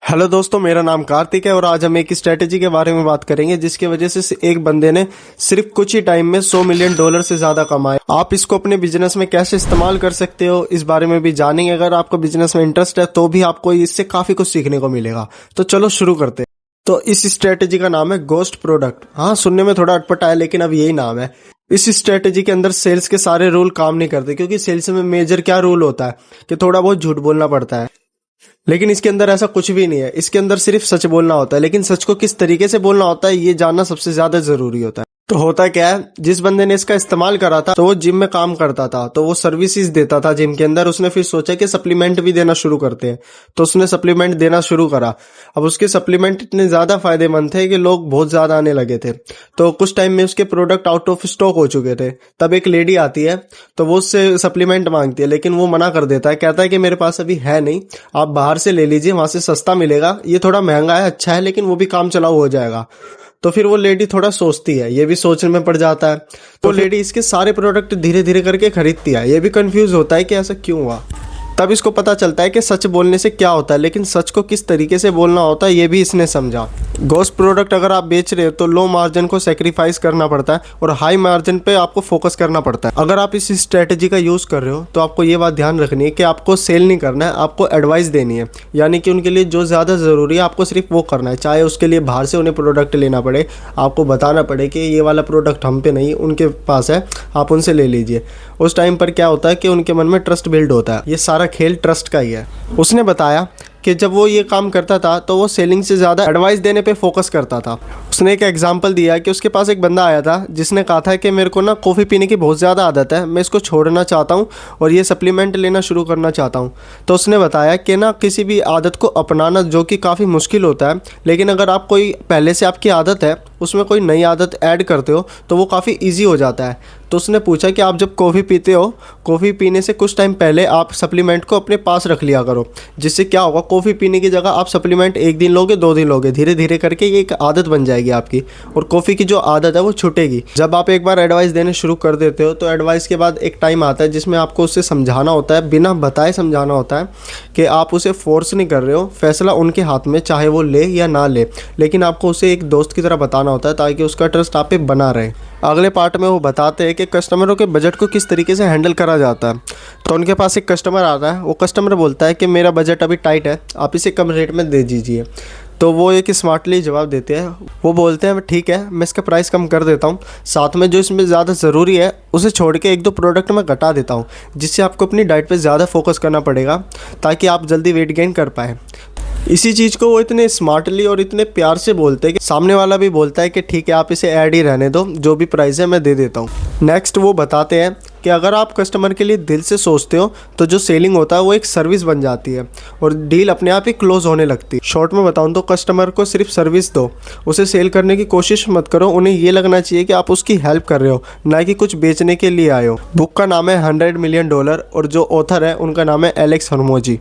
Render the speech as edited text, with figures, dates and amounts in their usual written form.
Hello दोस्तों, मेरा नाम कार्तिक है और आज हम एक स्ट्रेटेजी के बारे में बात करेंगे जिसकी वजह से एक बंदे ने सिर्फ कुछ ही टाइम में $100 मिलियन से ज्यादा कमाए। आप इसको अपने बिजनेस में कैसे इस्तेमाल कर सकते हो इस बारे में भी जानेंगे। अगर आपको बिजनेस में इंटरेस्ट है तो भी आपको इससे काफी कुछ सीखने को मिलेगा। तो चलो शुरू करते हैं। तो इस स्ट्रेटेजी का नाम है गोस्ट प्रोडक्ट। हाँ, सुनने में थोड़ा अटपटा है लेकिन अब यही नाम है। इस स्ट्रेटेजी के अंदर सेल्स के सारे रूल काम नहीं करते, क्योंकि सेल्स में मेजर क्या रूल होता है कि थोड़ा बहुत झूठ बोलना पड़ता है, लेकिन इसके अंदर ऐसा कुछ भी नहीं है। इसके अंदर सिर्फ सच बोलना होता है, लेकिन सच को किस तरीके से बोलना होता है ये जानना सबसे ज्यादा जरूरी होता है। तो होता क्या है, जिस बंदे ने इसका इस्तेमाल करा था तो वो जिम में काम करता था, तो वो सर्विसेज देता था जिम के अंदर। उसने फिर सोचा कि सप्लीमेंट भी देना शुरू करते हैं, तो उसने सप्लीमेंट देना शुरू करा। अब उसके सप्लीमेंट इतने ज्यादा फायदेमंद थे कि लोग बहुत ज्यादा आने लगे थे। तो कुछ टाइम में उसके प्रोडक्ट आउट ऑफ स्टॉक हो चुके थे। तब एक लेडी आती है तो वो उससे सप्लीमेंट मांगती है, लेकिन वो मना कर देता है। कहता है कि मेरे पास अभी है नहीं, आप बाहर से ले लीजिए, वहां से सस्ता मिलेगा। ये थोड़ा महंगा है, अच्छा है, लेकिन वो भी काम चलाऊ हो जाएगा। तो फिर वो लेडी थोड़ा सोचती है, ये भी सोचने में पड़ जाता है। तो लेडी इसके सारे प्रोडक्ट धीरे धीरे करके खरीदती है। ये भी कंफ्यूज होता है कि ऐसा क्यों हुआ। तब इसको पता चलता है कि सच बोलने से क्या होता है, लेकिन सच को किस तरीके से बोलना होता है ये भी इसने समझा। गोस्ट प्रोडक्ट अगर आप बेच रहे हो तो लो मार्जिन को सेक्रीफाइस करना पड़ता है और हाई मार्जिन पे आपको फोकस करना पड़ता है। अगर आप इस स्ट्रेटेजी का यूज कर रहे हो तो आपको ये बात ध्यान रखनी है कि आपको सेल नहीं करना है, आपको एडवाइस देनी है। यानी कि उनके लिए जो ज़्यादा ज़रूरी है आपको सिर्फ वो करना है, चाहे उसके लिए बाहर से उन्हें प्रोडक्ट लेना पड़े, आपको बताना पड़े कि ये वाला प्रोडक्ट हम पे नहीं, उनके पास है, आप उनसे ले लीजिए। उस टाइम पर क्या होता है कि उनके मन में ट्रस्ट बिल्ड होता है। ये सारा खेल ट्रस्ट का ही है। उसने बताया कि जब वो ये काम करता था तो वो सेलिंग से ज़्यादा एडवाइस देने पे फोकस करता था। उसने एक एग्जांपल दिया कि उसके पास एक बंदा आया था जिसने कहा था कि मेरे को ना कॉफ़ी पीने की बहुत ज़्यादा आदत है, मैं इसको छोड़ना चाहता हूँ और ये सप्लीमेंट लेना शुरू करना चाहता हूँ। तो उसने बताया कि ना किसी भी आदत को अपनाना जो कि काफ़ी मुश्किल होता है, लेकिन अगर आप कोई पहले से आपकी आदत है उसमें कोई नई आदत ऐड करते हो तो वो काफ़ी ईजी हो जाता है। तो उसने पूछा कि आप जब कॉफ़ी पीते हो, कॉफ़ी पीने से कुछ टाइम पहले आप सप्लीमेंट को अपने पास रख लिया करो, जिससे क्या होगा, कॉफ़ी पीने की जगह आप सप्लीमेंट 1 दिन लोगे, 2 दिन लोगे, धीरे धीरे करके ये एक आदत बन जाएगी आपकी और कॉफ़ी की जो आदत है वो छूटेगी। जब आप एक बार एडवाइस देने शुरू कर देते हो तो एडवाइस के बाद एक टाइम आता है जिसमें आपको उससे समझाना होता है, बिना बताए समझाना होता है कि आप उसे फोर्स नहीं कर रहे हो, फैसला उनके हाथ में, चाहे वो ले या ना ले, लेकिन आपको उसे एक दोस्त की तरह बताना होता है ताकि उसका ट्रस्ट आप पे बना रहे। अगले पार्ट में वो बताते हैं कि कस्टमरों के बजट को किस तरीके से हैंडल करा जाता है। तो उनके पास एक कस्टमर आता है, वो कस्टमर बोलता है कि मेरा बजट अभी टाइट है, आप इसे कम रेट में दे दीजिए। तो वो एक स्मार्टली जवाब देते हैं। वो बोलते हैं ठीक है, मैं इसका प्राइस कम कर देता हूँ, साथ में जो इसमें ज़्यादा ज़रूरी है उसे छोड़ के 1-2 प्रोडक्ट मैं घटा देता हूँ, जिससे आपको अपनी डाइट पे ज़्यादा फोकस करना पड़ेगा ताकि आप जल्दी वेट गेन कर पाएँ। इसी चीज़ को वो इतने स्मार्टली और इतने प्यार से बोलते हैं कि सामने वाला भी बोलता है कि ठीक है, आप इसे ऐड ही रहने दो, जो भी प्राइस है मैं दे देता हूँ। नेक्स्ट वो बताते हैं कि अगर आप कस्टमर के लिए दिल से सोचते हो तो जो सेलिंग होता है वो एक सर्विस बन जाती है और डील अपने आप ही क्लोज होने लगती है। शॉर्ट में बताऊं तो कस्टमर को सिर्फ सर्विस दो, उसे सेल करने की कोशिश मत करो। उन्हें ये लगना चाहिए कि आप उसकी हेल्प कर रहे हो, ना कि कुछ बेचने के लिए आए हो। बुक का नाम है $100 मिलियन और जो ऑथर है उनका नाम है एलेक्स हर्मोजी।